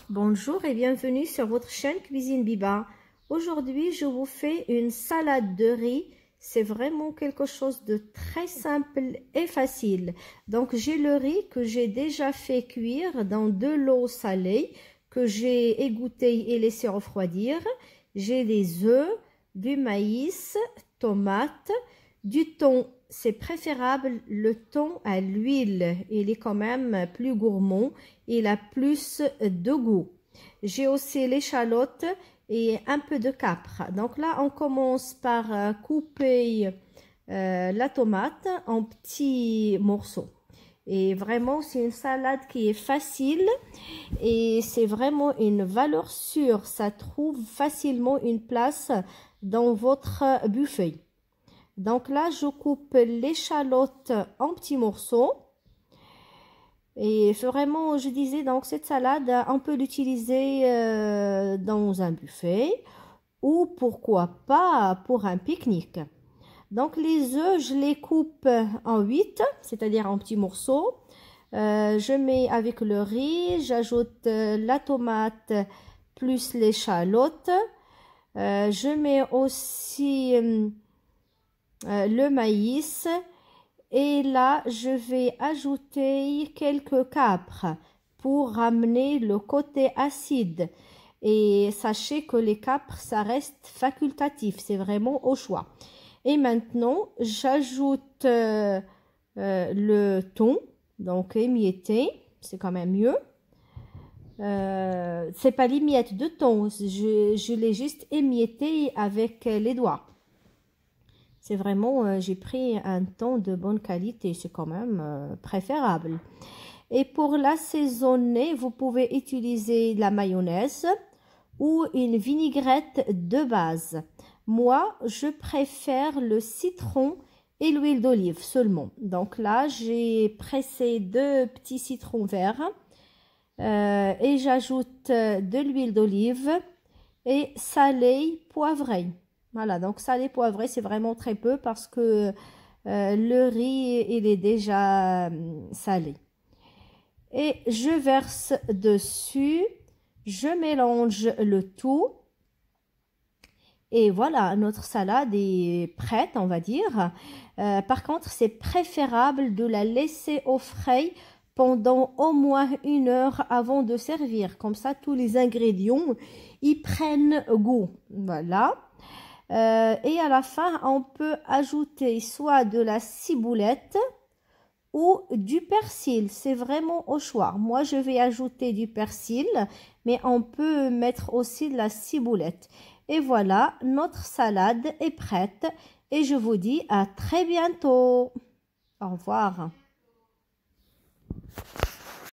Bonjour et bienvenue sur votre chaîne Cuisine Biba. Aujourd'hui, je vous fais une salade de riz. C'est vraiment quelque chose de très simple et facile. Donc, j'ai le riz que j'ai déjà fait cuire dans de l'eau salée que j'ai égoutté et laissé refroidir. J'ai des œufs, du maïs, tomates, du thon. C'est préférable le thon à l'huile. Il est quand même plus gourmand. Il a plus de goût. J'ai aussi l'échalote et un peu de capre. Donc là, on commence par couper la tomate en petits morceaux. Et vraiment, c'est une salade qui est facile et c'est vraiment une valeur sûre. Ça trouve facilement une place dans votre buffet. Donc là, je coupe l'échalote en petits morceaux. Et vraiment, je disais, donc cette salade, on peut l'utiliser dans un buffet ou pourquoi pas pour un pique-nique. Donc les œufs, je les coupe en 8, c'est-à-dire en petits morceaux. Je mets avec le riz, j'ajoute la tomate plus l'échalote. Je mets aussi le maïs. Et là, je vais ajouter quelques capres pour ramener le côté acide. Et sachez que les capres, ça reste facultatif, c'est vraiment au choix. Et maintenant, j'ajoute le thon, donc émietté, c'est quand même mieux. C'est pas les miettes de thon, je l'ai juste émietté avec les doigts. C'est vraiment, j'ai pris un thon de bonne qualité, c'est quand même préférable. Et pour l'assaisonner, vous pouvez utiliser la mayonnaise ou une vinaigrette de base. Moi, je préfère le citron et l'huile d'olive seulement. Donc là, j'ai pressé 2 petits citrons verts et j'ajoute de l'huile d'olive et salé poivré. Voilà, donc salé poivré, c'est vraiment très peu parce que le riz, il est déjà salé. Et je verse dessus, je mélange le tout. Et voilà, notre salade est prête, on va dire. Par contre, c'est préférable de la laisser au frais pendant au moins 1 heure avant de servir. Comme ça, tous les ingrédients, ils prennent goût. Voilà. Et à la fin, on peut ajouter soit de la ciboulette ou du persil. C'est vraiment au choix. Moi, je vais ajouter du persil, mais on peut mettre aussi de la ciboulette. Et voilà, notre salade est prête. Et je vous dis à très bientôt. Au revoir.